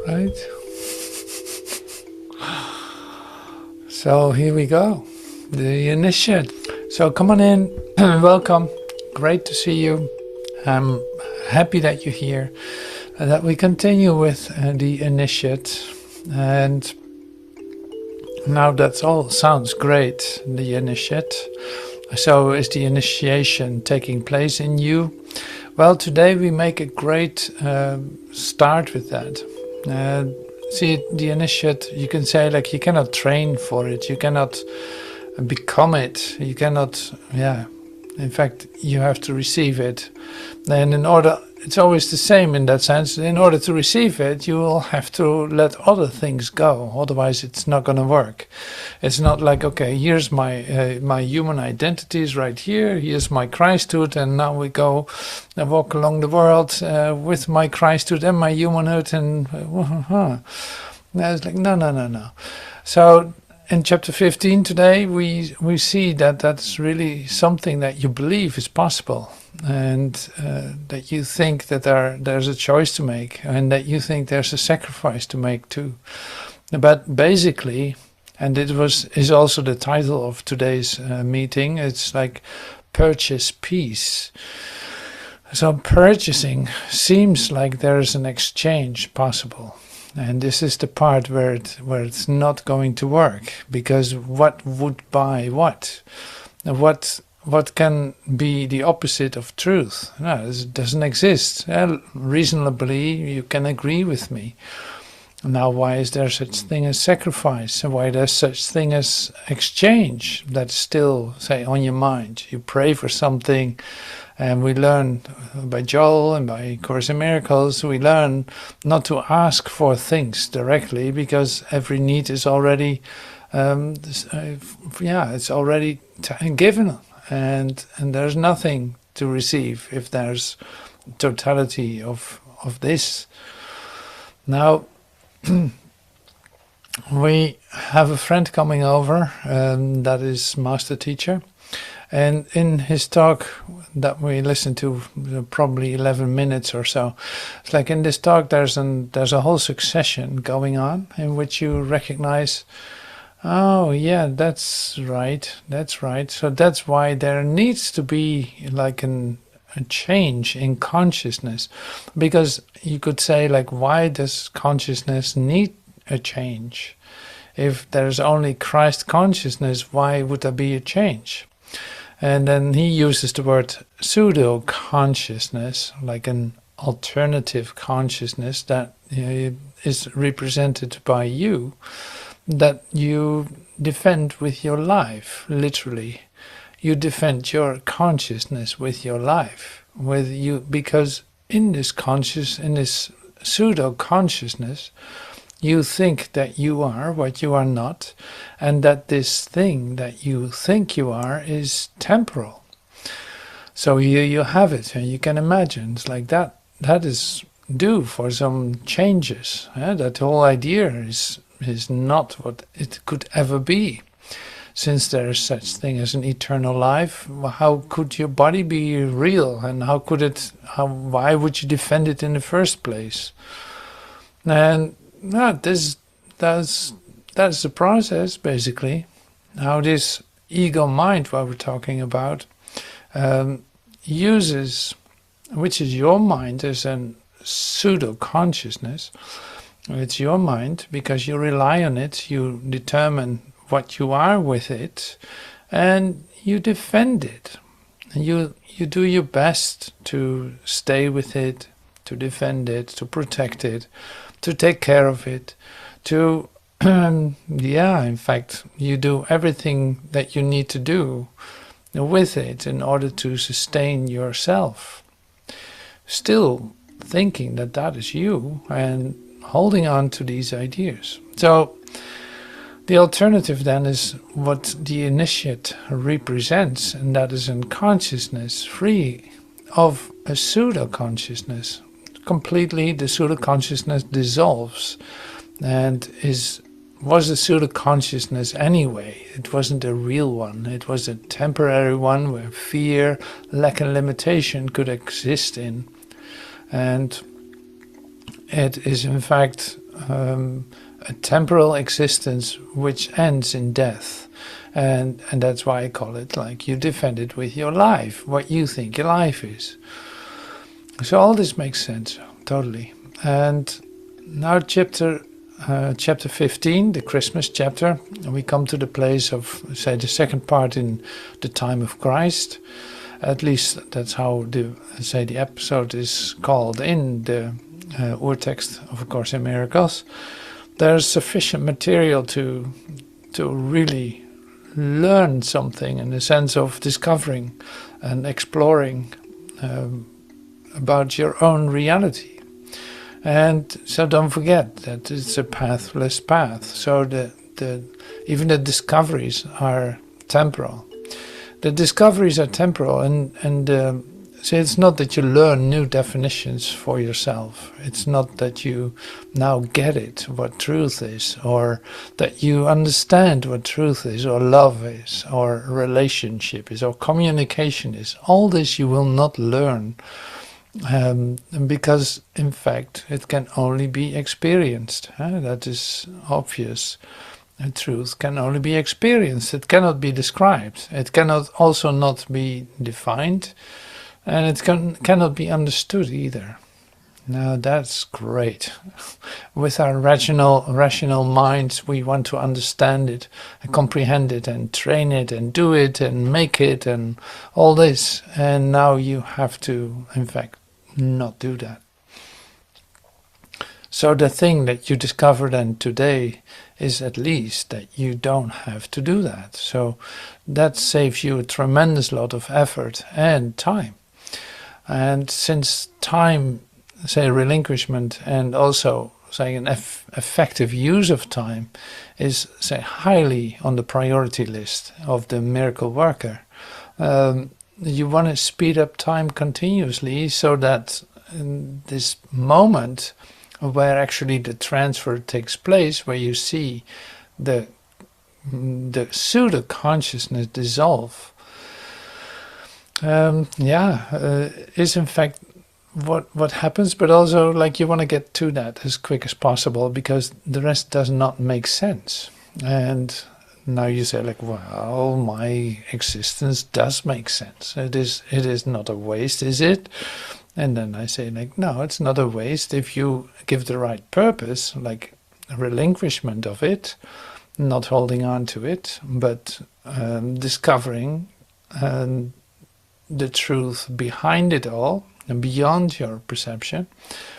right? So here we go, the initiate. So come on in, welcome, great to see you. I'm happy that you're here and that we continue with the initiate. And now that all sounds great, the initiate. So is the initiation taking place in you? Well, today we make a great start with that. See, the initiate, you can say, like, you cannot train for it, you cannot become it, you cannot, in fact, you have to receive it. And in order, it's always the same in that sense, in order to receive it, you will have to let other things go, otherwise it's not going to work. It's not like, okay, here's my my human identities right here, here's my Christhood, and now we go and walk along the world with my Christhood and my humanhood, and it's like, no. So in chapter 15 today, we see that that's really something that you believe is possible, and that you think that there's a choice to make, and that you think there's a sacrifice to make too. But basically, and it is also the title of today's meeting, it's like purchase peace. So purchasing seems like there's an exchange possible. And this is the part where it's not going to work, because what would buy what? What can be the opposite of truth? No, it doesn't exist. Reasonably, you can agree with me. Now, why is there such thing as sacrifice? And why there's such thing as exchange? That's still, say, on your mind. You pray for something, and we learn by Chagall and by Course in Miracles, we learn not to ask for things directly, because every need is already, it's already given, and there's nothing to receive if there's totality of this. Now, we have a friend coming over, that is Master Teacher, and in his talk that we listened to, probably 11 minutes or so, it's like in this talk there's a whole succession going on in which you recognize, oh yeah, that's right. So that's why there needs to be like a change in consciousness, because you could say, like, why does consciousness need a change? If there's only Christ consciousness, why would there be a change? And then he uses the word pseudo consciousness, like an alternative consciousness that is represented by you, that you defend with your life, literally. You defend your consciousness with your life, with you, because in this pseudo consciousness, you think that you are what you are not, and that this thing that you think you are is temporal. So you have it, and you can imagine, it's like that is due for some changes. That whole idea is not what it could ever be. Since there is such thing as an eternal life, how could your body be real, and why would you defend it in the first place? And that's the process, basically. How this ego mind, what we're talking about, uses, which is your mind, as a pseudo consciousness. It's your mind because you rely on it, you determine what you are with it, and you defend it. And you do your best to stay with it, to defend it, to protect it, to take care of it, to, in fact, you do everything that you need to do with it in order to sustain yourself. Still thinking that that is you and holding on to these ideas. So the alternative then is what the initiate represents, and that is in consciousness free of a pseudo-consciousness. Completely, the pseudo-consciousness dissolves and was a pseudo-consciousness anyway. It wasn't a real one. It was a temporary one where fear, lack and limitation could exist in. And it is in fact a temporal existence which ends in death. And that's why I call it like you defend it with your life, what you think your life is. So all this makes sense, totally. And now chapter 15, the Christmas chapter, we come to the place of, say, the second part in the time of Christ. At least that's how the episode is called in the Urtext of A Course in Miracles. There's sufficient material to really learn something in the sense of discovering and exploring about your own reality. And so don't forget that it's a pathless path. So even the discoveries are temporal. The discoveries are temporal, and so it's not that you learn new definitions for yourself. It's not that you now get it, what truth is, or that you understand what truth is, or love is, or relationship is, or communication is. All this you will not learn. Because in fact it can only be experienced. That is obvious. The truth can only be experienced. It cannot be described. It cannot also not be defined, and it cannot be understood either. Now that's great. With our rational minds, we want to understand it, and comprehend it, and train it, and do it, and make it, and all this. And now you have to, in fact, not do that. So the thing that you discovered and today is at least that you don't have to do that. So that saves you a tremendous lot of effort and time. And since time, say relinquishment, and also say an effective use of time is, say, highly on the priority list of the miracle worker, you want to speed up time continuously so that in this moment where actually the transfer takes place, where you see the pseudo consciousness dissolve, is in fact what happens. But also, like, you want to get to that as quick as possible because the rest does not make sense. And now you say, like, well, my existence does make sense. It is not a waste, is it? And then I say, like, no, it's not a waste if you give the right purpose, like a relinquishment of it, not holding on to it, but discovering the truth behind it all, and beyond your perception,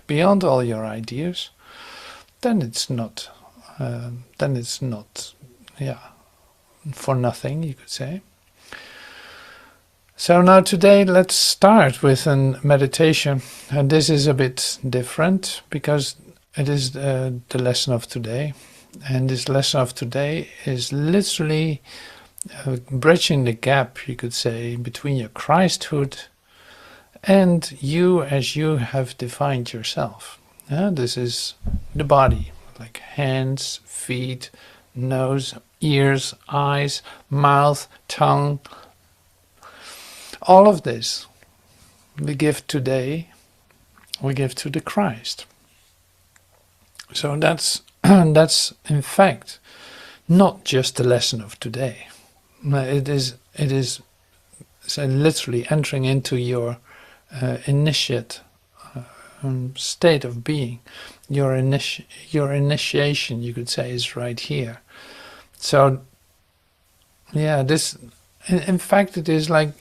beyond all your ideas. Then it's not. For nothing, you could say. So now today let's start with a meditation, and this is a bit different because it is the lesson of today, and this lesson of today is literally bridging the gap, you could say, between your Christhood and you as you have defined yourself. This is the body, like hands, feet, nose, ears, eyes, mouth, tongue. All of this we give today, we give to the Christ. So that's in fact not just the lesson of today. It is so literally entering into your initiate state of being. Your initiation, you could say, is right here. So, yeah, this, in fact, it is like,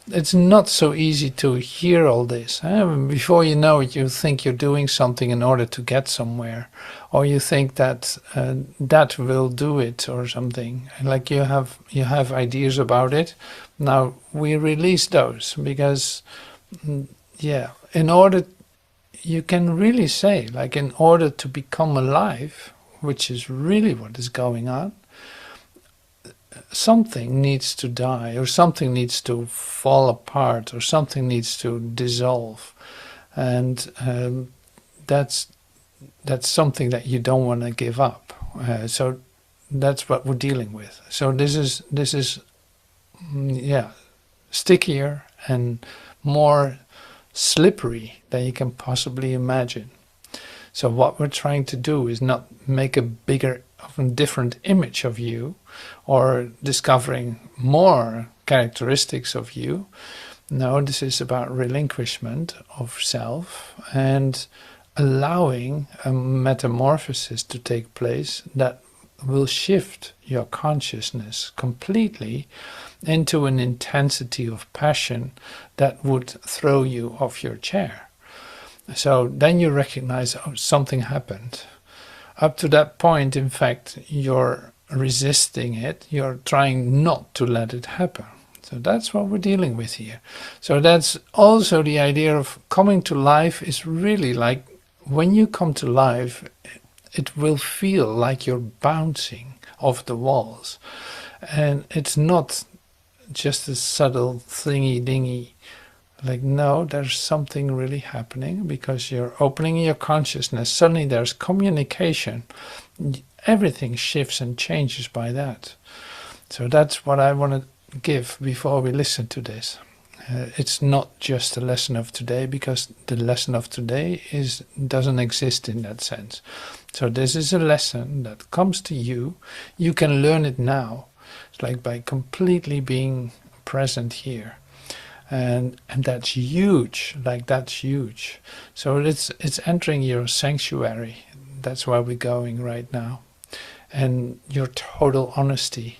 it's not so easy to hear all this. Before you know it, you think you're doing something in order to get somewhere, or you think that that will do it or something. Like you have ideas about it. Now we release those because, in order, you can really say, like, in order to become alive, which is really what is going on, something needs to die, or something needs to fall apart, or something needs to dissolve, and that's something that you don't want to give up. So that's what we're dealing with. So this is stickier and more slippery than you can possibly imagine. So what we're trying to do is not make a bigger, often different image of you, or discovering more characteristics of you. No, this is about relinquishment of self and allowing a metamorphosis to take place that will shift your consciousness completely into an intensity of passion that would throw you off your chair. So then you recognize, oh, something happened. Up to that point, in fact, you're resisting it. You're trying not to let it happen. So that's what we're dealing with here. So that's also the idea of coming to life is really like, when you come to life, it will feel like you're bouncing off the walls. And it's not just a subtle thingy-dingy. Like, no, there's something really happening because you're opening your consciousness. Suddenly there's communication. Everything shifts and changes by that. So that's what I want to give before we listen to this. It's not just the lesson of today, because the lesson of today doesn't exist in that sense. So this is a lesson that comes to you. You can learn it now. It's like by completely being present here. And that's huge. Like, that's huge. So it's entering your sanctuary. That's where we're going right now. And your total honesty.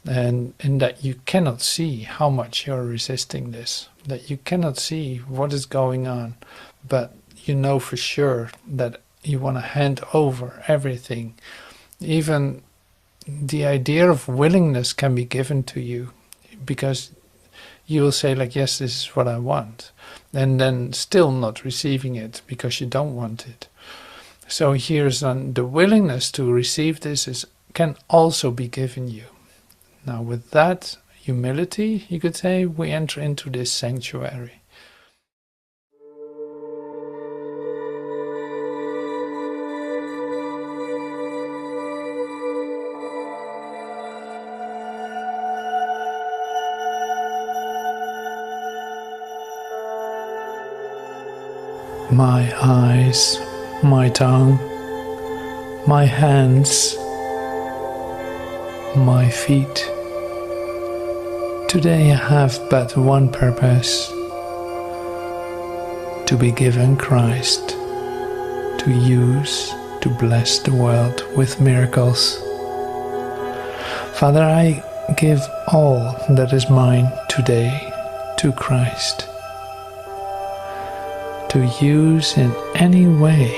And in that you cannot see how much you're resisting this, that you cannot see what is going on, but you know for sure that you want to hand over everything. Even the idea of willingness can be given to you, because you will say like, yes, this is what I want, and then still not receiving it because you don't want it. So here's the willingness to receive this can also be given you. Now with that humility, you could say, we enter into this sanctuary. My eyes, my tongue, my hands, my feet. Today I have but one purpose: to be given Christ, to use, to bless the world with miracles. Father, I give all that is mine today to Christ, to use in any way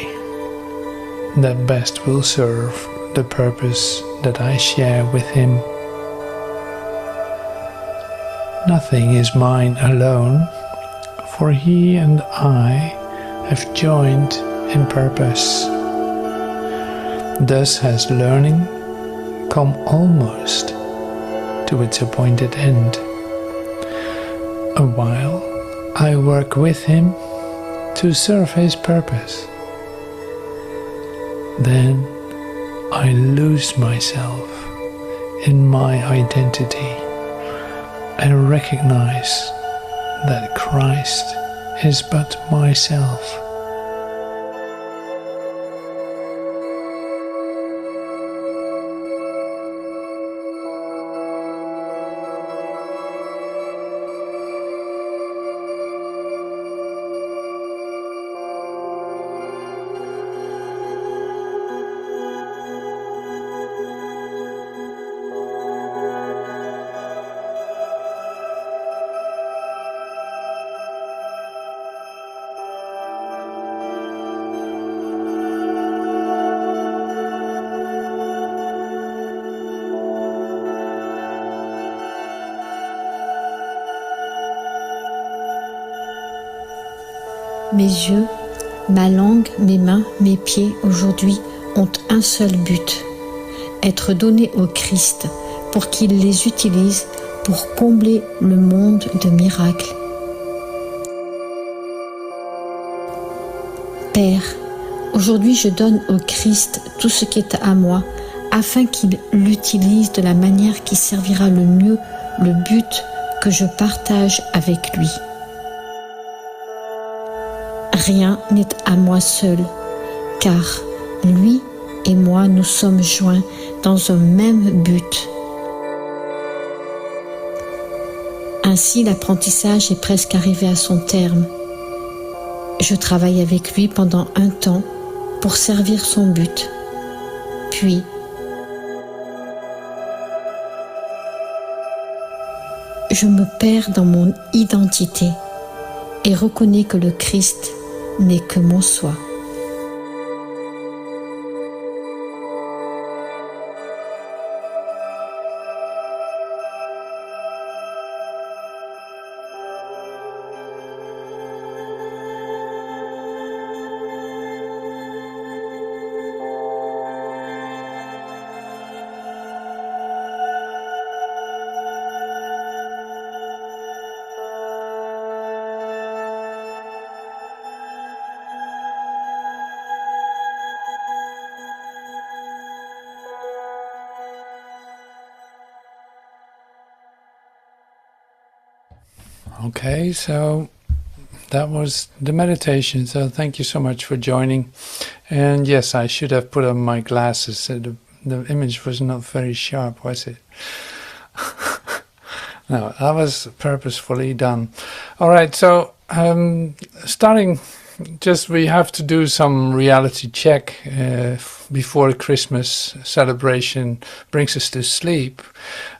that best will serve the purpose that I share with Him. Nothing is mine alone, for He and I have joined in purpose. Thus has learning come almost to its appointed end. A while I work with Him to serve His purpose. Then I lose myself in my identity and recognize that Christ is but myself. Mes yeux, ma langue, mes mains, mes pieds aujourd'hui ont un seul but: être donnés au Christ pour qu'il les utilise pour combler le monde de miracles. Père, aujourd'hui je donne au Christ tout ce qui est à moi afin qu'il l'utilise de la manière qui servira le mieux le but que je partage avec lui. Rien n'est à moi seul, car lui et moi nous sommes joints dans un même but. Ainsi, l'apprentissage est presque arrivé à son terme. Je travaille avec lui pendant un temps pour servir son but. Puis, je me perds dans mon identité et reconnais que le Christ n'est que mon soi. Okay, so that was the meditation. So thank you so much for joining. And yes, I should have put on my glasses. So the image was not very sharp, was it? No, that was purposefully done. All right, so starting, just we have to do some reality check before the Christmas celebration brings us to sleep.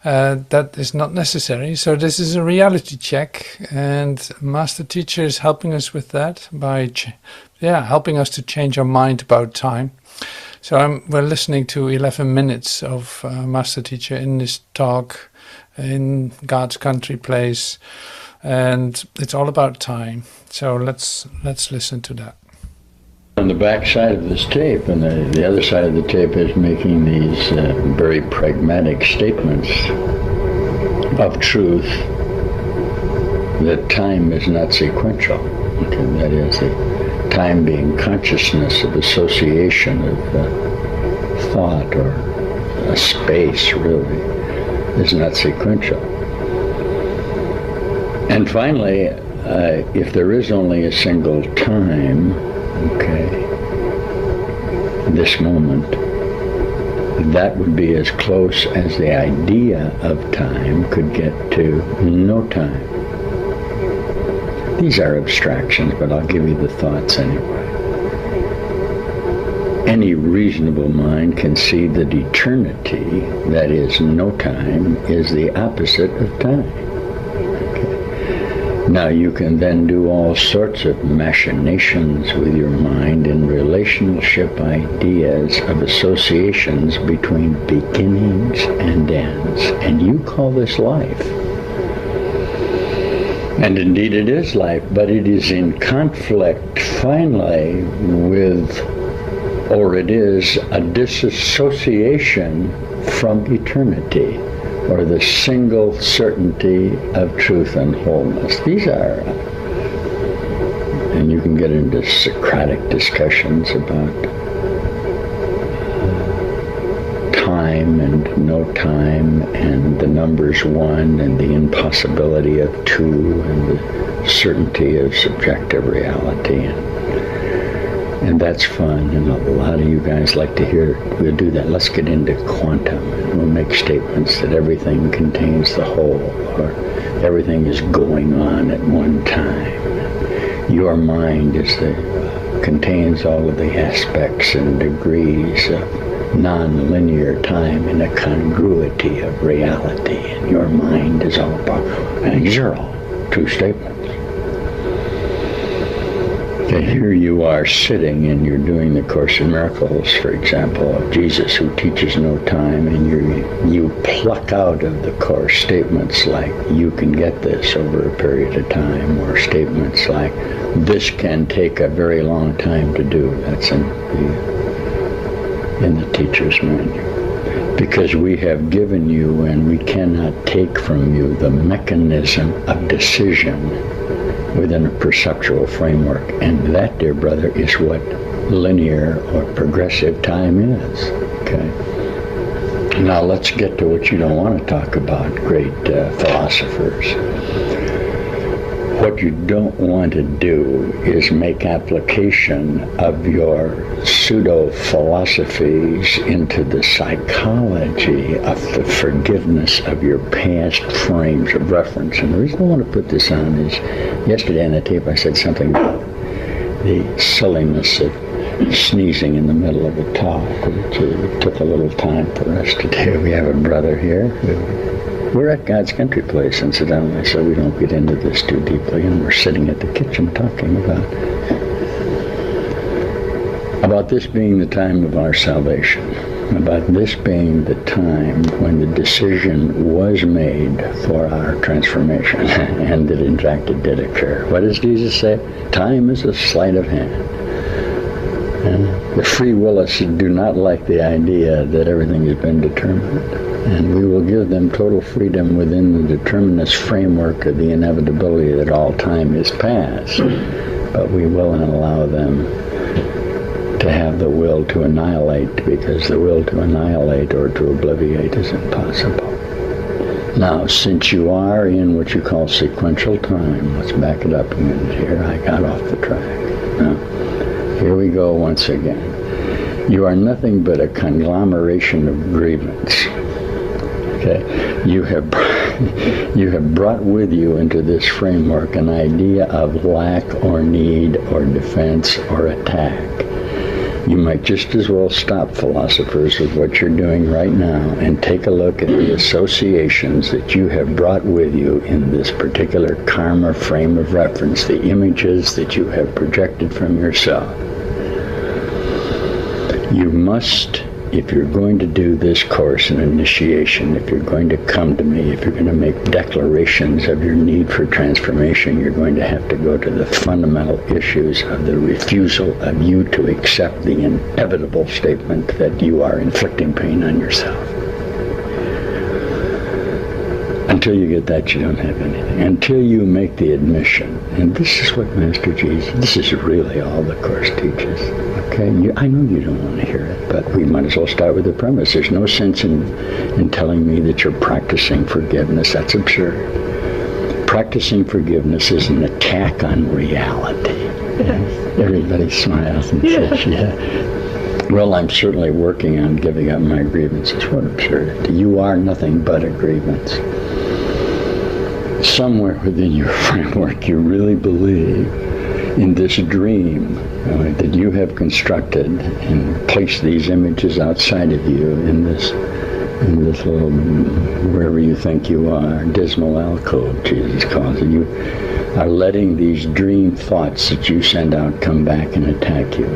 That is not necessary. So this is a reality check, and Master Teacher is helping us with that by helping us to change our mind about time. So we're listening to 11 minutes of Master Teacher in this talk in God's country place, and it's all about time. So let's listen to that. On the back side of this tape, and the other side of the tape is making these very pragmatic statements of truth, that time is not sequential. Okay, that is, the time being consciousness of association of thought or a space, really, is not sequential. And finally, if there is only a single time, okay, this moment, that would be as close as the idea of time could get to no time. These are abstractions, but I'll give you the thoughts anyway. Any reasonable mind can see that eternity, that is no time, is the opposite of time. Now you can then do all sorts of machinations with your mind in relationship ideas of associations between beginnings and ends. And you call this life. And indeed it is life, but it is in conflict finally with, or it is a disassociation from eternity, or the single certainty of truth and wholeness. These are, and you can get into Socratic discussions about time and no time, and the numbers one, and the impossibility of two, and the certainty of subjective reality. And that's fun, and a lot of you guys like to hear it. We'll do that. Let's get into quantum, and we'll make statements that everything contains the whole, or everything is going on at one time. Your mind is contains all of the aspects and degrees of non-linear time in a congruity of reality, and your mind is all about, and these are all true statements. And here you are sitting and you're doing the Course in Miracles, for example, of Jesus who teaches no time, and you pluck out of the Course statements like, you can get this over a period of time, or statements like, this can take a very long time to do. That's in the teacher's manual. Because we have given you, and we cannot take from you, the mechanism of decision within a perceptual framework. And that, dear brother, is what linear or progressive time is. Okay. Now let's get to what you don't want to talk about, great philosophers. What you don't want to do is make application of your pseudo philosophies into the psychology of the forgiveness of your past frames of reference. And the reason I want to put this on is yesterday on the tape I said something about the silliness of sneezing in the middle of a talk, which took a little time for us to do. We have a brother here. We're at God's Country Place, incidentally, so we don't get into this too deeply, and we're sitting at the kitchen talking about this being the time of our salvation, about this being the time when the decision was made for our transformation, and that in fact it did occur. What does Jesus say? Time is a sleight of hand. The free willists do not like the idea that everything has been determined, and we will give them total freedom within the determinist framework of the inevitability that all time is past, but we will not allow them to have the will to annihilate, because the will to annihilate or to obliviate is impossible. Now, since you are in what you call sequential time, let's back it up a minute here. I got off the track. Now, here we go once again. You are nothing but a conglomeration of grievance. Okay? You have brought with you into this framework an idea of lack or need or defense or attack. You might just as well stop, philosophers, with what you're doing right now and take a look at the associations that you have brought with you in this particular karma frame of reference, the images that you have projected from yourself. You must, if you're going to do this course in initiation, if you're going to come to me, if you're going to make declarations of your need for transformation, you're going to have to go to the fundamental issues of the refusal of you to accept the inevitable statement that you are inflicting pain on yourself. Until you get that, you don't have anything. Until you make the admission, and this is what Master Jesus, this is really all the Course teaches. Okay, I know you don't want to hear it, but we might as well start with the premise. There's no sense in telling me that you're practicing forgiveness. That's absurd. Practicing forgiveness is an attack on reality. Yes. Everybody smiles and says, yeah. Well, I'm certainly working on giving up my grievances. What absurdity. You are nothing but a grievance. Somewhere within your framework, you really believe in this dream that you have constructed and placed these images outside of you in this little, wherever you think you are, dismal alcove, Jesus calls it. You are letting these dream thoughts that you send out come back and attack you.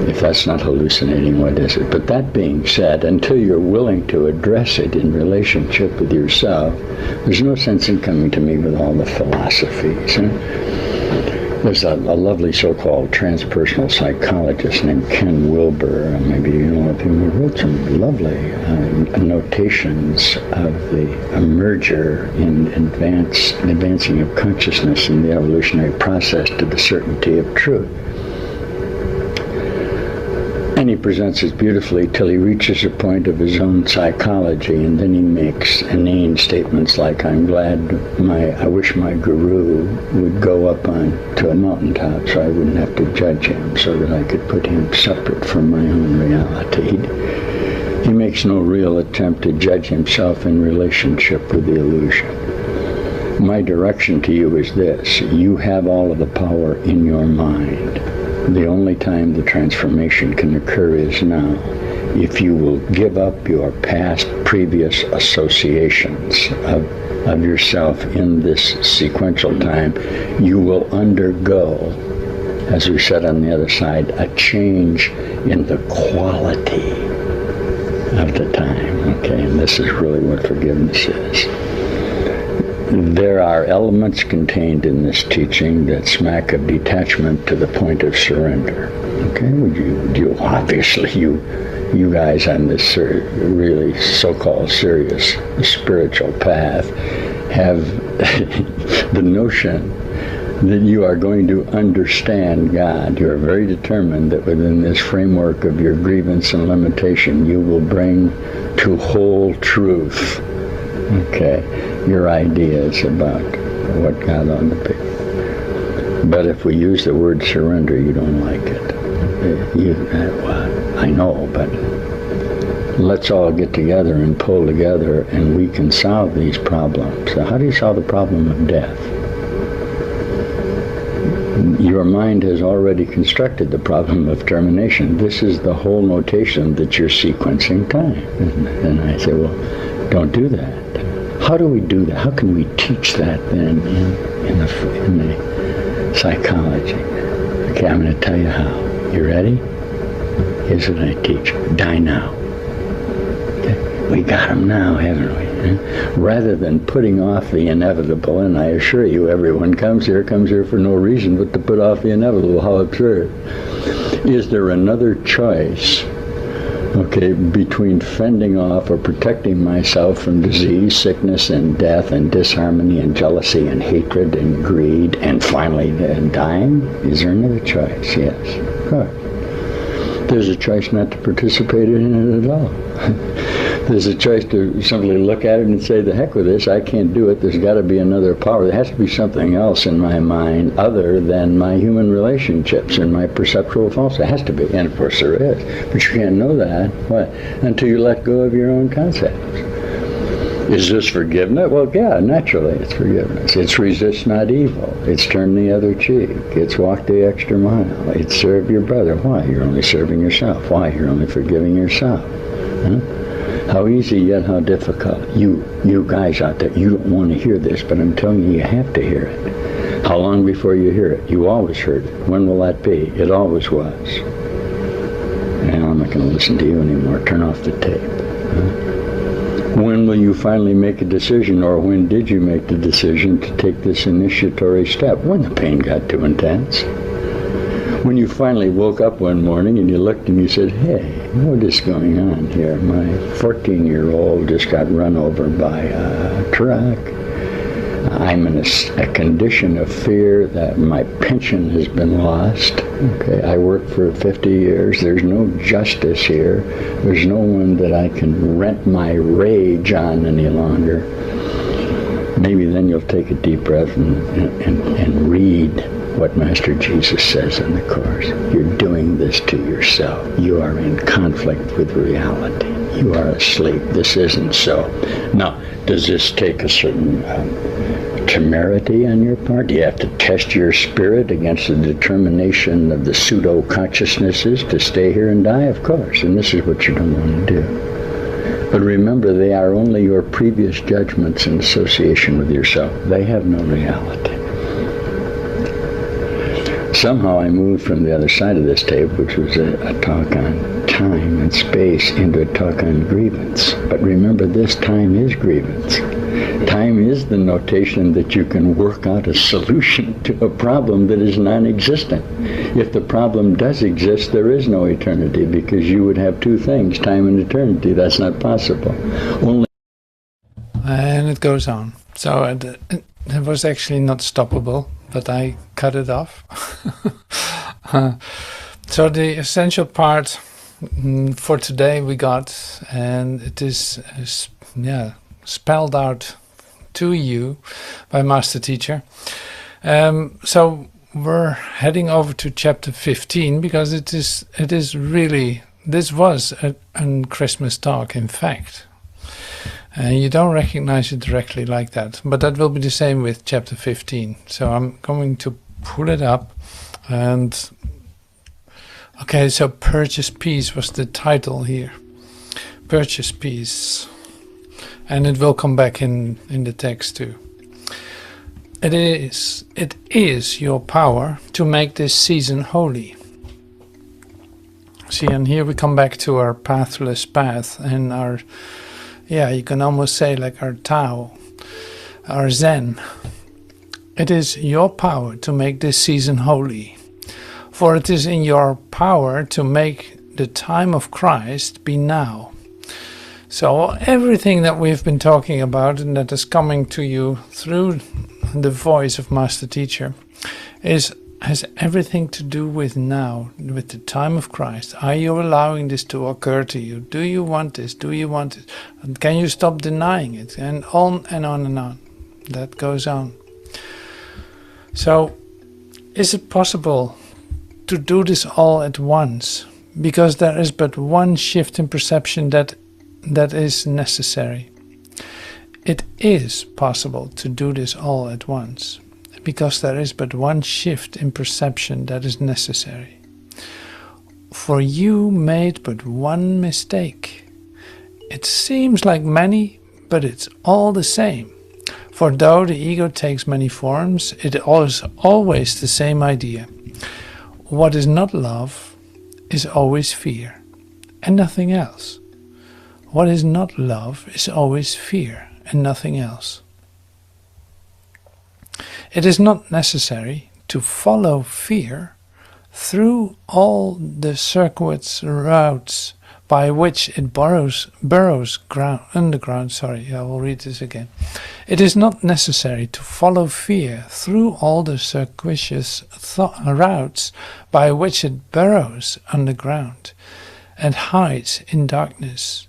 If that's not hallucinating, what is it? But that being said, until you're willing to address it in relationship with yourself, there's no sense in coming to me with all the philosophies. There's a lovely so-called transpersonal psychologist named Ken Wilber, maybe you know of him, who wrote some lovely notations of the merger in advancing of consciousness in the evolutionary process to the certainty of truth. And he presents it beautifully till he reaches a point of his own psychology, and then he makes inane statements like, I wish my guru would go up to a mountaintop so I wouldn't have to judge him, so that I could put him separate from my own reality. He makes no real attempt to judge himself in relationship with the illusion. My direction to you is this: you have all of the power in your mind. The only time the transformation can occur is now. If you will give up your previous associations of yourself in this sequential time, you will undergo, as we said on the other side, a change in the quality of the time. Okay, and this is really what forgiveness is. There are elements contained in this teaching that smack of detachment to the point of surrender. Okay, you obviously, you guys on this really so-called serious spiritual path have the notion that you are going to understand God. You are very determined that within this framework of your grievance and limitation, you will bring to whole truth, okay, your ideas about what God ought to be. But if we use the word surrender, you don't like it. Well, I know, but let's all get together and pull together, and we can solve these problems. So how do you solve the problem of death? Your mind has already constructed the problem of termination. This is the whole notation that you're sequencing time, isn't it? And I say, well, don't do that. How do we do that? How can we teach that then in the psychology? Okay, I'm going to tell you how. You ready? Here's what I teach. Die now. Okay? We got them now, haven't we? Rather than putting off the inevitable, and I assure you, everyone comes here for no reason but to put off the inevitable. How absurd. Is there another choice, okay, between fending off or protecting myself from disease, sickness, and death, and disharmony, and jealousy, and hatred, and greed, and finally dying? Is there another choice? Yes, of course. There's a choice not to participate in it at all. There's a choice to simply look at it and say, the heck with this, I can't do it, there's got to be another power. There has to be something else in my mind other than my human relationships and my perceptual falsehood. It has to be, and of course there is. But you can't know that, what? Until you let go of your own concepts. Is this forgiveness? Well, yeah, naturally it's forgiveness. It's resist not evil. It's turn the other cheek. It's walk the extra mile. It's serve your brother. Why? You're only serving yourself. Why? You're only forgiving yourself. Huh? How easy yet how difficult. You guys out there, you don't want to hear this, but I'm telling you, you have to hear it. How long before you hear it? You always heard it. When will that be? It always was. Now I'm not going to listen to you anymore. Turn off the tape. Huh? When will you finally make a decision, or when did you make the decision to take this initiatory step? When the pain got too intense. When you finally woke up one morning and you looked and you said, hey, what is going on here? My 14-year-old just got run over by a truck. I'm in a condition of fear that my pension has been lost. Okay, I worked for 50 years. There's no justice here. There's no one that I can rent my rage on any longer. Maybe then you'll take a deep breath and read what Master Jesus says in the Course. You're doing this to yourself. You are in conflict with reality. You are asleep. This isn't so. Now, does this take a certain temerity on your part? Do you have to test your spirit against the determination of the pseudo consciousnesses to stay here and die? Of course. And this is what you don't want to do. But remember, they are only your previous judgments in association with yourself. They have no reality. Somehow I moved from the other side of this tape, which was a talk on time and space, into a talk on grievance. But remember, this time is grievance. Time is the notation that you can work out a solution to a problem that is non-existent. If the problem does exist, there is no eternity, because you would have two things, time and eternity. That's not possible. Only. And it goes on. So it was actually not stoppable, but I cut it off. So the essential part for today we got, and it is spelled out to you by Master Teacher. So we're heading over to chapter 15, because it is really, this was a Christmas talk, in fact. And you don't recognize it directly like that, but that will be the same with chapter 15. So I'm going to pull it up, and okay, so Purchase Peace was the title here. Purchase Peace. And it will come back in the text too. It is your power to make this season holy. See, and here we come back to our pathless path and our, you can almost say like our Tao, our Zen. It is your power to make this season holy, for it is in your power to make the time of Christ be now. So everything that we've been talking about and that is coming to you through the voice of Master Teacher has everything to do with now, with the time of Christ. Are you allowing this to occur to you? Do you want this? Do you want it? And can you stop denying it? And on and on and on. That goes on. So, is it possible to do this all at once? Because there is but one shift in perception that is necessary. It is possible to do this all at once, because there is but one shift in perception that is necessary. For you made but one mistake. It seems like many, but it's all the same. For though the ego takes many forms, it is always the same idea. What is not love is always fear, and nothing else. What is not love is always fear, and nothing else. It is not necessary to follow fear through all the circuits, routes by which it burrows underground. I will read this again. It is not necessary to follow fear through all the circuitous routes by which it burrows underground and hides in darkness,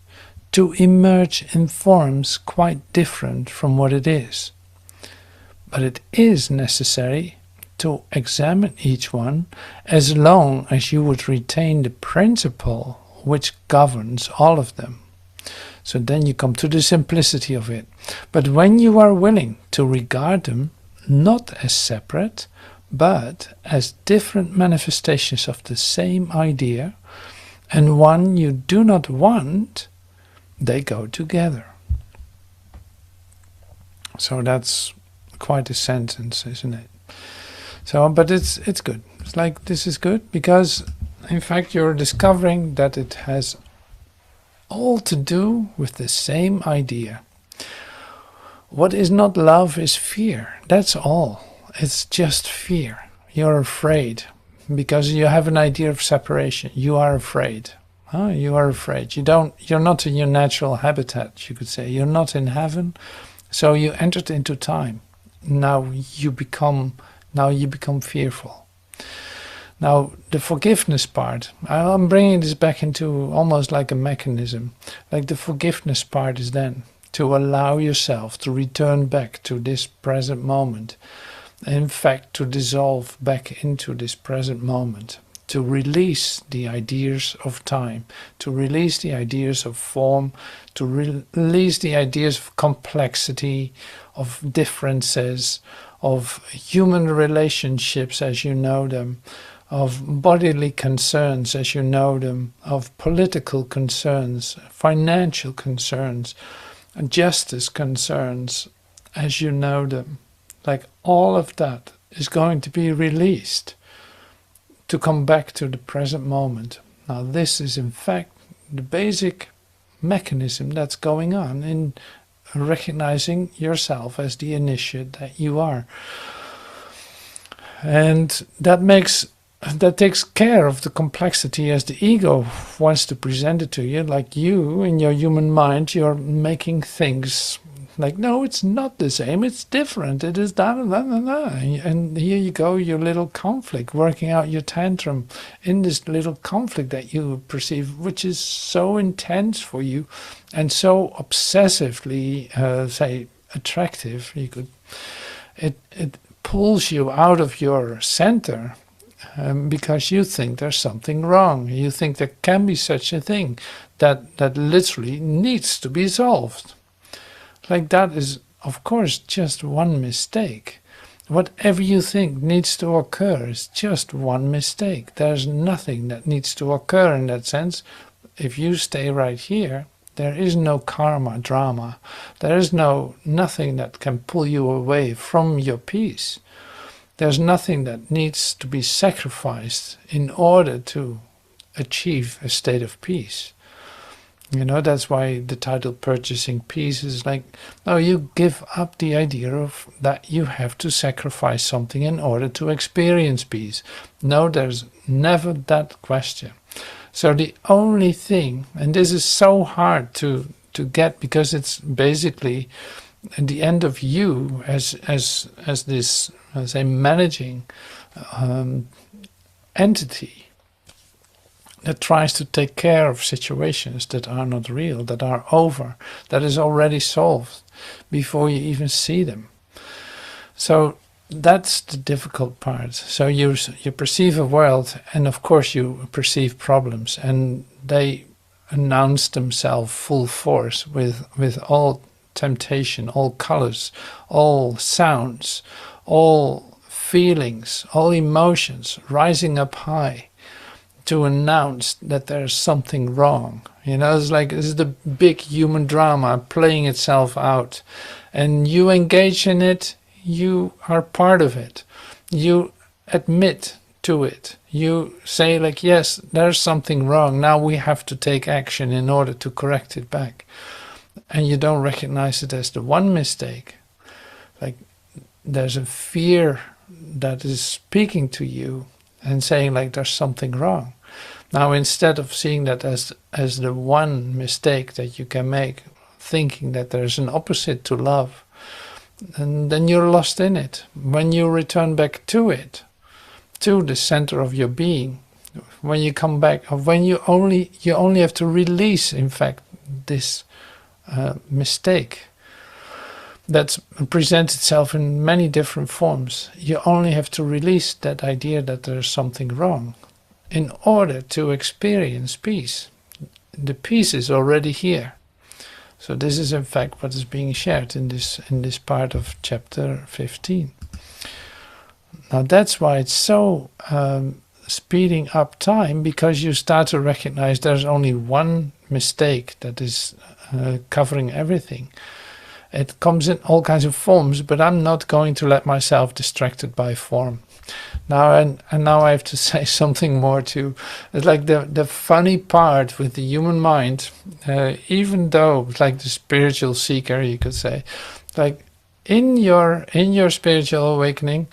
to emerge in forms quite different from what it is. But it is necessary to examine each one as long as you would retain the principle which governs all of them. So then you come to the simplicity of it. But when you are willing to regard them not as separate, but as different manifestations of the same idea, and one you do not want, they go together. So that's quite a sentence, isn't it? So, but it's good. It's like, this is good because in fact you're discovering that it has all to do with the same idea. What is not love is fear. That's all. It's just fear. You're afraid because you have an idea of separation. You are afraid. You are afraid. You're not in your natural habitat, you could say. You're not in heaven. So you entered into time. Now you become fearful. Now the forgiveness part, I'm bringing this back into almost like a mechanism. Like the forgiveness part is then to allow yourself to return back to this present moment. In fact, to dissolve back into this present moment. To release the ideas of time, to release the ideas of form, to release the ideas of complexity, of differences, of human relationships as you know them, of bodily concerns as you know them, of political concerns, financial concerns, justice concerns as you know them. Like all of that is going to be released to come back to the present moment. Now this is in fact the basic mechanism that's going on in recognizing yourself as the initiate that you are. And that takes care of the complexity as the ego wants to present it to you. Like you, in your human mind, you're making things like, no, it's not the same, it's different, it is that, and here you go, your little conflict, working out your tantrum in this little conflict that you perceive, which is so intense for you and so obsessively, say, attractive. It pulls you out of your center because you think there's something wrong. You think there can be such a thing that literally needs to be solved. Like that is, of course, just one mistake. Whatever you think needs to occur is just one mistake. There's nothing that needs to occur in that sense. If you stay right here, there is no karma drama. There is nothing that can pull you away from your peace. There's nothing that needs to be sacrificed in order to achieve a state of peace. You know, that's why the title Purchasing Peace is like, no, you give up the idea of that you have to sacrifice something in order to experience peace. No, there's never that question. So the only thing, and this is so hard to get because it's basically at the end of you as this, say, managing entity that tries to take care of situations that are not real, that are over, that is already solved before you even see them. So that's the difficult part. So you perceive a world, and of course you perceive problems, and they announce themselves full force with all temptation, all colors, all sounds, all feelings, all emotions rising up high to announce that there's something wrong. It's like this is the big human drama playing itself out, and you engage in it. You are part of it. You admit to it. You say like, yes, there's something wrong. Now we have to take action in order to correct it back. And you don't recognize it as the one mistake. Like there's a fear that is speaking to you and saying like there's something wrong. Now instead of seeing that as the one mistake that you can make, thinking that there's an opposite to love, and then you're lost in it. When you return back to it, to the center of your being, when you come back, or when you only have to release, in fact, this mistake that presents itself in many different forms. You only have to release that idea that there's something wrong in order to experience peace. The peace is already here. So this is in fact what is being shared in this part of chapter 15. Now that's why it's so speeding up time, because you start to recognize there's only one mistake that is covering everything. It comes in all kinds of forms, but I'm not going to let myself distracted by form. Now and now I have to say something more too. It's like the funny part with the human mind, even though it's like the spiritual seeker, you could say, like in your spiritual awakening,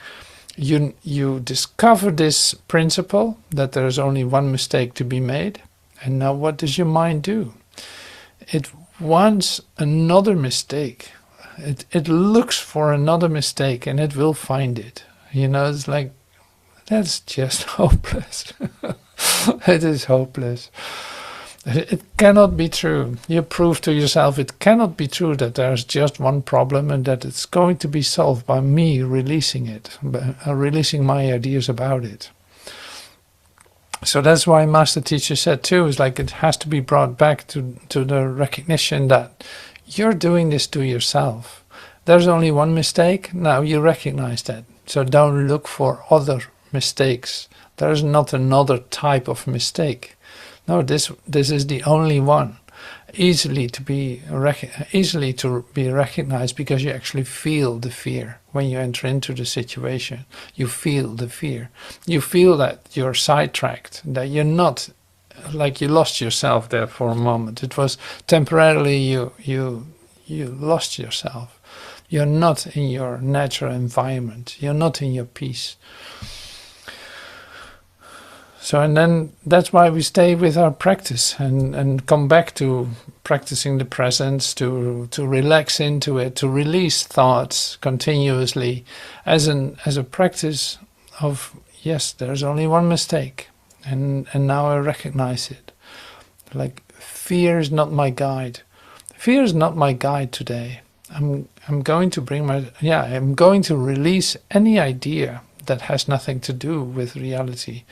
you discover this principle that there's only one mistake to be made, and now what does your mind do? It wants another mistake. It looks for another mistake, and it will find it. It's like, that's just hopeless. It is hopeless. It cannot be true. You prove to yourself it cannot be true that there's just one problem and that it's going to be solved by me releasing it, releasing my ideas about it. So that's why Master Teacher said too, is like it has to be brought back to the recognition that you're doing this to yourself. There's only one mistake. Now you recognize that. So don't look for other mistakes. There is not another type of mistake. No, this is the only one, easily to be recognized, because you actually feel the fear when you enter into the situation. You feel the fear. You feel that you're sidetracked, that you're not, like you lost yourself there for a moment. It was temporarily you lost yourself. You're not in your natural environment. You're not in your peace. So, and then that's why we stay with our practice and come back to practicing the presence, to relax into it, to release thoughts continuously as a practice of, yes, there's only one mistake, and now I recognize it. Like, fear is not my guide. Fear is not my guide today. I'm going to release any idea that has nothing to do with reality,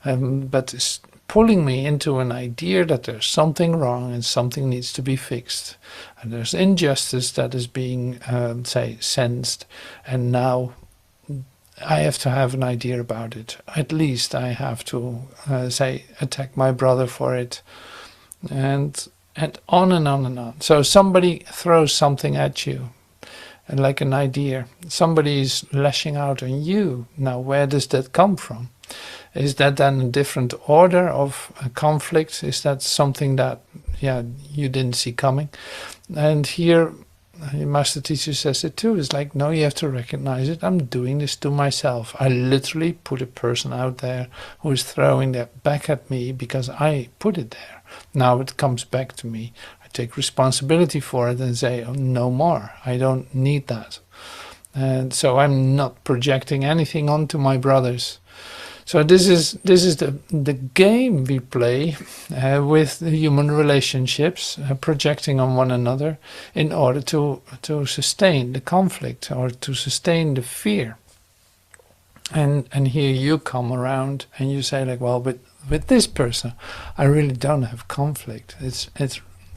but it's pulling me into an idea that there's something wrong and something needs to be fixed, and there's injustice that is being sensed, and now I have to have an idea about it. At least I have to attack my brother for it, and on and on and on. So somebody throws something at you, and like an idea, somebody is lashing out on you. Now, where does that come from? Is that then a different order of conflict? Is that something that, you didn't see coming? And here, Master Teacher says it too. It's like, no, you have to recognize it. I'm doing this to myself. I literally put a person out there who is throwing that back at me because I put it there. Now it comes back to me. I take responsibility for it and say, oh, no more. I don't need that. And so I'm not projecting anything onto my brothers. So this is the game we play with the human relationships, projecting on one another in order to sustain the conflict or to sustain the fear. And here you come around and you say like, well, with this person, I really don't have conflict. It's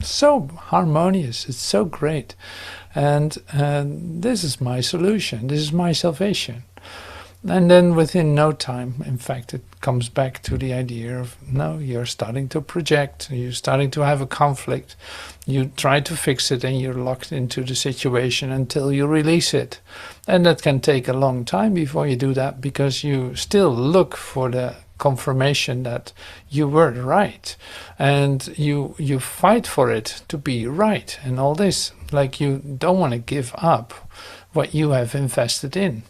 so harmonious. It's so great. And this is my solution. This is my salvation. And then within no time, in fact, it comes back to the idea of, no, you're starting to project, you're starting to have a conflict, you try to fix it and you're locked into the situation until you release it. And that can take a long time before you do that, because you still look for the confirmation that you were right, and you fight for it to be right and all this. Like, you don't want to give up what you have invested in.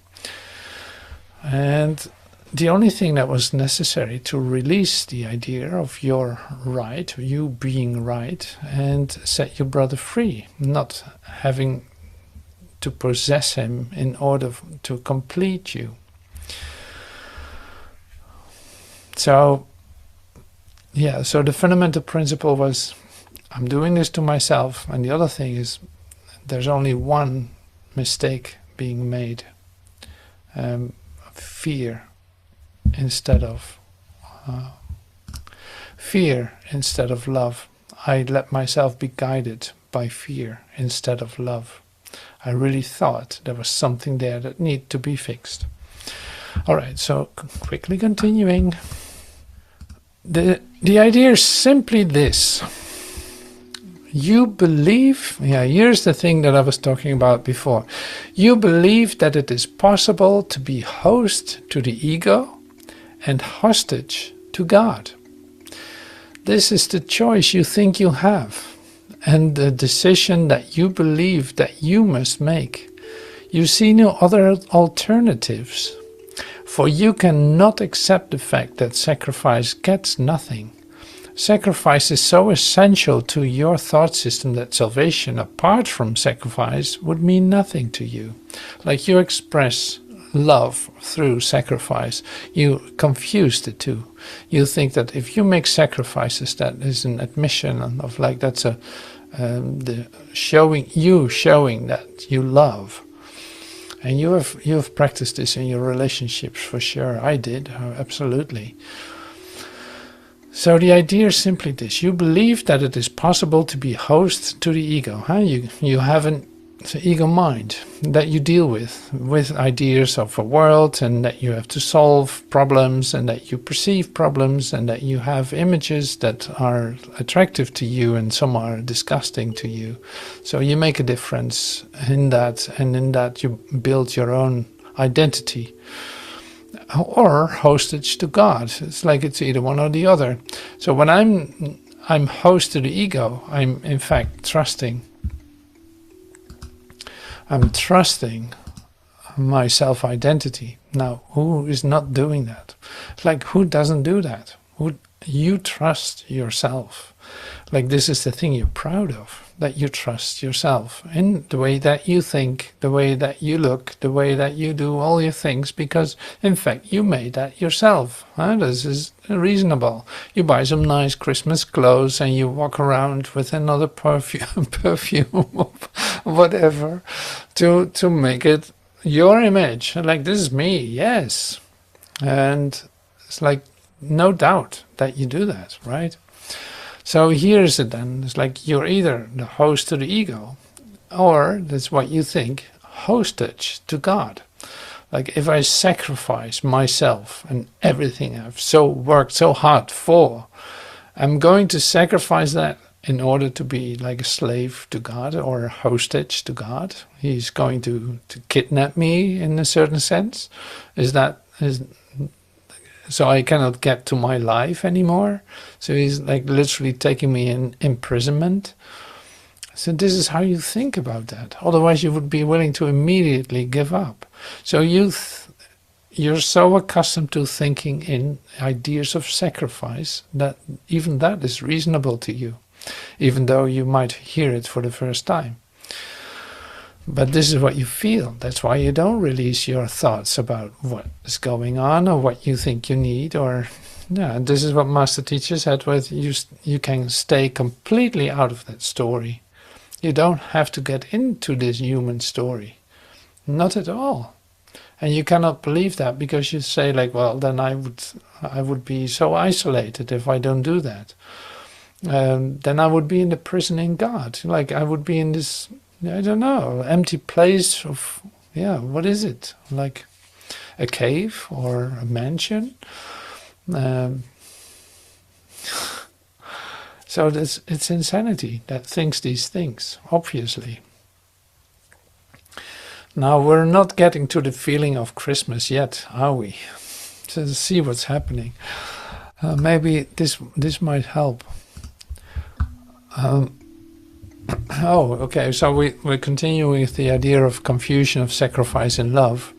And the only thing that was necessary to release the idea of your right, you being right, and set your brother free, not having to possess him in order to complete you. So, yeah, so the fundamental principle was, I'm doing this to myself, and the other thing is, there's only one mistake being made. Fear instead of love. I let myself be guided by fear instead of love. I really thought there was something there that needed to be fixed. All right, so quickly continuing. The idea is simply this. You believe, here's the thing that I was talking about before. You believe that it is possible to be host to the ego and hostage to God. This is the choice you think you have, and the decision that you believe that you must make. You see no other alternatives, for you cannot accept the fact that sacrifice gets nothing. Sacrifice is so essential to your thought system that salvation apart from sacrifice would mean nothing to you. Like, you express love through sacrifice, you confuse the two. You think that if you make sacrifices, that is an admission of like, that's the showing that you love. And you have practiced this in your relationships for sure. I did, absolutely. So the idea is simply this. You believe that it is possible to be host to the ego. You have an ego mind that you deal with ideas of a world, and that you have to solve problems, and that you perceive problems, and that you have images that are attractive to you and some are disgusting to you. So you make a difference in that, and in that you build your own identity. Or hostage to God. It's like it's either one or the other. So when I'm host to the ego, I'm in fact trusting. I'm trusting my self-identity. Now, who is not doing that? Like, who doesn't do that? You trust yourself. Like, this is the thing you're proud of, that you trust yourself in the way that you think, the way that you look, the way that you do all your things, because in fact you made that yourself. This is reasonable. You buy some nice Christmas clothes and you walk around with another perfume or whatever to make it your image. Like, this is me, yes. And it's like, no doubt that you do that, right? So here's it then. It's like, you're either the host to the ego, or that's what you think, hostage to God. Like, if I sacrifice myself and everything I've worked so hard for, I'm going to sacrifice that in order to be like a slave to God or a hostage to God. He's going to kidnap me in a certain sense. So I cannot get to my life anymore. So he's like literally taking me in imprisonment. So this is how you think about that. Otherwise you would be willing to immediately give up. So you're so accustomed to thinking in ideas of sacrifice that even that is reasonable to you, even though you might hear it for the first time. But this is what you feel. That's why you don't release your thoughts about what is going on or what you think you need. Or this is what Master Teacher said with you can stay completely out of that story. You don't have to get into this human story. Not at all. And you cannot believe that because you say like, well, then I would be so isolated if I don't do that. Then I would be in the prison in God. Like I would be in this, I don't know, empty place of, what is it? Like a cave or a mansion? So it's insanity that thinks these things, obviously. Now we're not getting to the feeling of Christmas yet, are we? So to see what's happening. Maybe this might help. Okay, so we're continuing with the idea of confusion of sacrifice and love.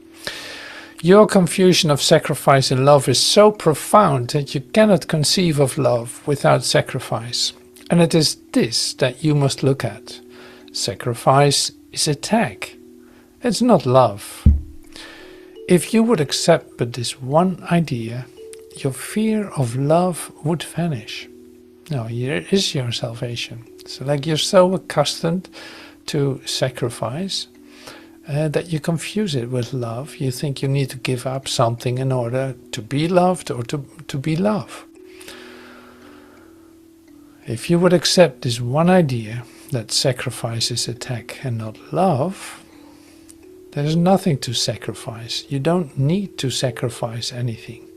Your confusion of sacrifice and love is so profound that you cannot conceive of love without sacrifice. And it is this that you must look at. Sacrifice is attack. It's not love. If you would accept but this one idea, your fear of love would vanish. No, here is your salvation. So like you're so accustomed to sacrifice that you confuse it with love. You think you need to give up something in order to be loved or to be love. If you would accept this one idea that sacrifice is attack and not love, there's nothing to sacrifice. You don't need to sacrifice anything.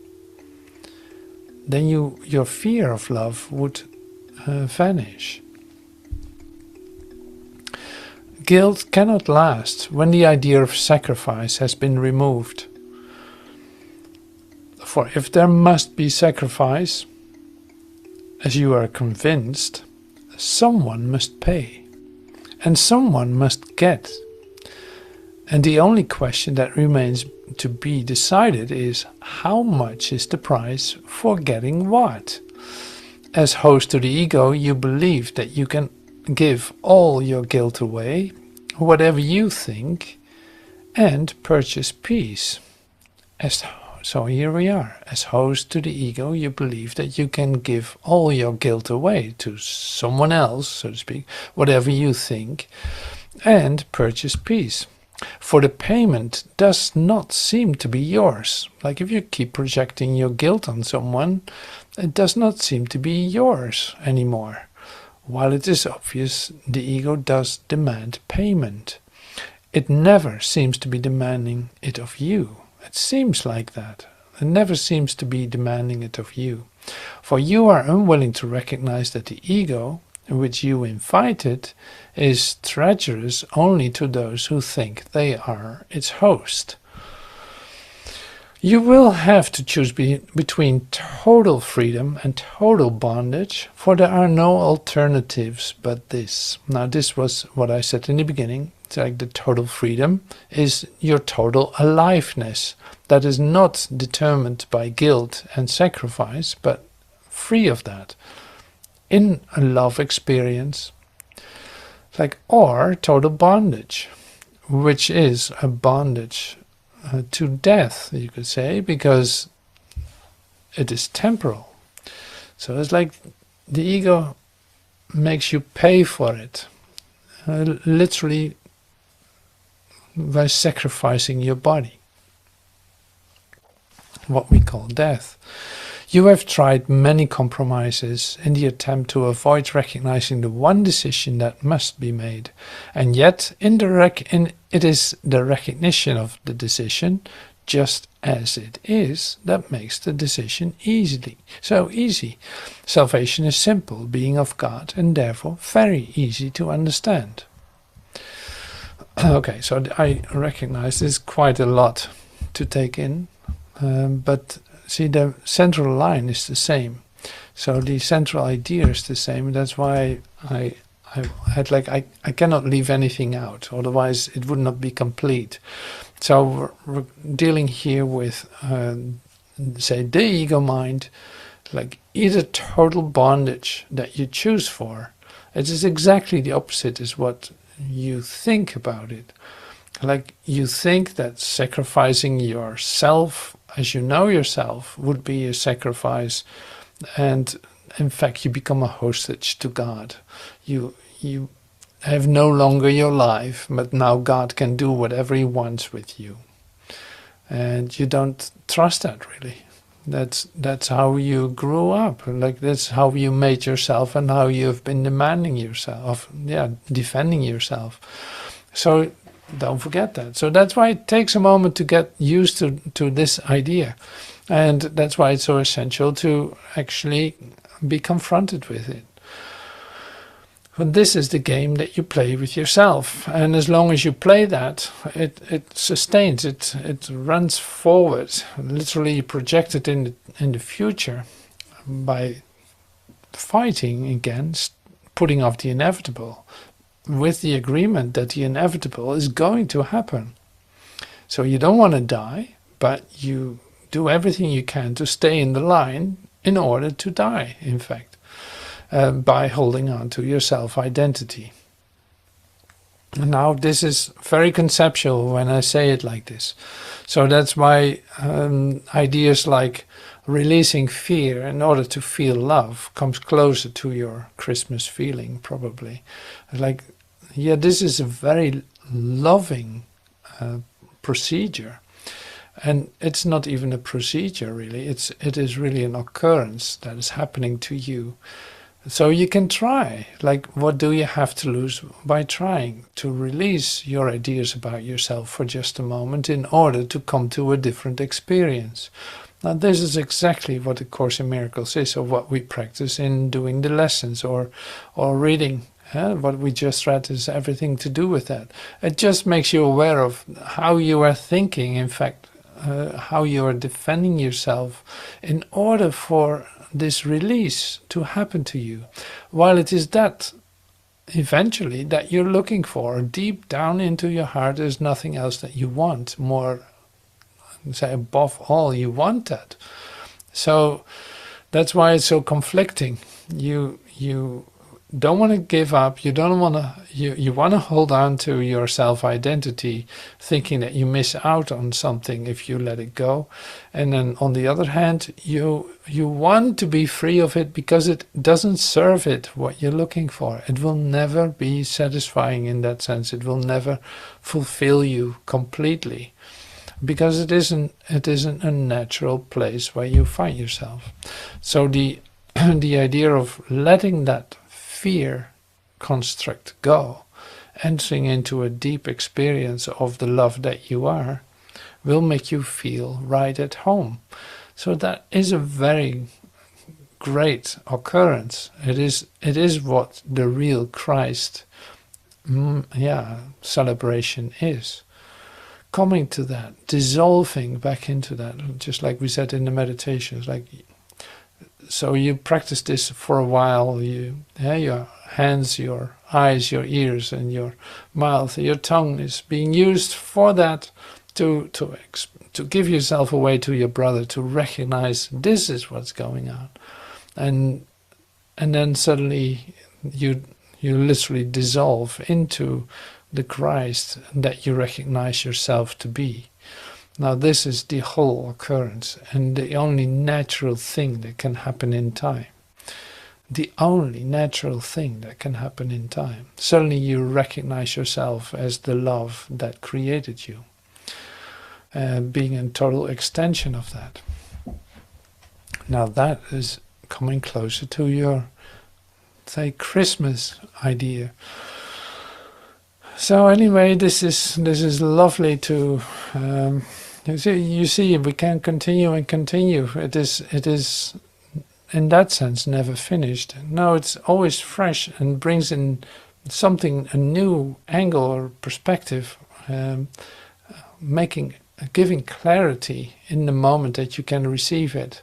Then your fear of love would vanish. Guilt cannot last when the idea of sacrifice has been removed. For if there must be sacrifice, as you are convinced, someone must pay, and someone must get. And the only question that remains to be decided is how much is the price for getting what? As host to the ego, you believe that you can give all your guilt away, whatever you think, and purchase peace. So here we are. As host to the ego, you believe that you can give all your guilt away to someone else, so to speak, whatever you think, and purchase peace. For the payment does not seem to be yours. Like if you keep projecting your guilt on someone, it does not seem to be yours anymore. While it is obvious the ego does demand payment, it never seems to be demanding it of you. It seems like that. It never seems to be demanding it of you. For you are unwilling to recognize that the ego, which you invited, is treacherous only to those who think they are its host. You will have to choose between total freedom and total bondage, for there are no alternatives but this. Now this was what I said in the beginning. It's like the total freedom is your total aliveness that is not determined by guilt and sacrifice, but free of that. In a love experience, or total bondage, which is a bondage to death, you could say, because it is temporal. So it's like the ego makes you pay for it, literally by sacrificing your body, what we call death. You have tried many compromises in the attempt to avoid recognizing the one decision that must be made, and yet it is the recognition of the decision, just as it is, that makes the decision so easy. Salvation is simple, being of God, and therefore very easy to understand. Okay, so I recognize there's quite a lot to take in, but see, the central line is the same. So the central idea is the same. That's why I had I cannot leave anything out, otherwise it would not be complete. So we're dealing here with, say, the ego mind, either total bondage that you choose for. It is exactly the opposite is what you think about it. You think that sacrificing yourself as you know yourself would be a sacrifice, and in fact you become a hostage to God. You have no longer your life, but now God can do whatever he wants with you. and you don't trust that really. That's how you grew up. Like that's how you made yourself and how you've been demanding yourself, defending yourself. So don't forget that. So that's why it takes a moment to get used to this idea. And that's why it's so essential to actually be confronted with it. But this is the game that you play with yourself. And as long as you play that, it sustains, it runs forward, literally projected in the future by fighting against putting off the inevitable, with the agreement that the inevitable is going to happen. So you don't want to die, but you do everything you can to stay in the line in order to die, in fact. By holding on to your self-identity. Now, this is very conceptual when I say it like this. So that's why ideas like releasing fear in order to feel love comes closer to your Christmas feeling, probably. Like, yeah, this is a very loving procedure. And it's not even a procedure, really. It is really an occurrence that is happening to you. So you can try, like, what do you have to lose by trying to release your ideas about yourself for just a moment in order to come to a different experience? Now, this is exactly what the Course in Miracles is, or what we practice in doing the lessons or reading. What we just read is everything to do with that. It just makes you aware of how you are thinking, in fact, how you are defending yourself in order for this release to happen to you, while it is that eventually that you're looking for. Deep down into your heart, there's nothing else that you want more, say above all, you want that. So that's why it's so conflicting. You don't want to give up, you don't want to, you want to hold on to your self-identity, thinking that you miss out on something if you let it go. And then on the other hand, you want to be free of it because it doesn't serve it what you're looking for. It will never be satisfying in that sense. It will never fulfill you completely, because it isn't a natural place where you find yourself. So the idea of letting that fear construct go, entering into a deep experience of the love that you are, will make you feel right at home. So that is a very great occurrence. It is what the real Christ celebration is. Coming to that, dissolving back into that, just like we said in the meditations, like. So you practice this for a while, your hands, your eyes, your ears, and your mouth, your tongue is being used for that, to give yourself away to your brother, to recognize this is what's going on. And then suddenly you literally dissolve into the Christ that you recognize yourself to be. Now this is the whole occurrence, and the only natural thing that can happen in time. The only natural thing that can happen in time. Suddenly you recognize yourself as the love that created you, being a total extension of that. Now that is coming closer to your, say, Christmas idea. So anyway, this is lovely to. You see, we can continue and continue. It is, in that sense, never finished. No, it's always fresh and brings in something, a new angle or perspective, giving clarity in the moment that you can receive it.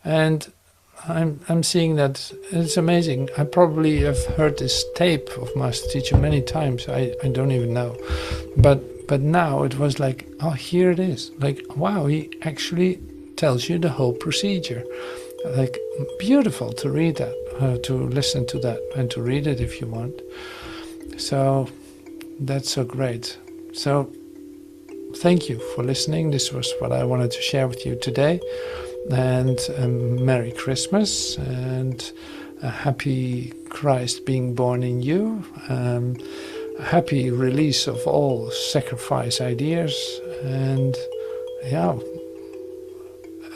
And I'm seeing that it's amazing. I probably have heard this tape of Master Teacher many times. I don't even know, but now it was like, oh, here it is. Like, wow, he actually tells you the whole procedure. Like, beautiful to read that, to listen to that, and to read it if you want. So that's so great. So thank you for listening. This was what I wanted to share with you today. And Merry Christmas, and a happy Christ being born in you. A happy release of all sacrifice ideas, and yeah,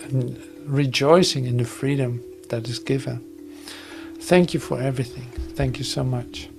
and rejoicing in the freedom that is given. Thank you for everything. Thank you so much.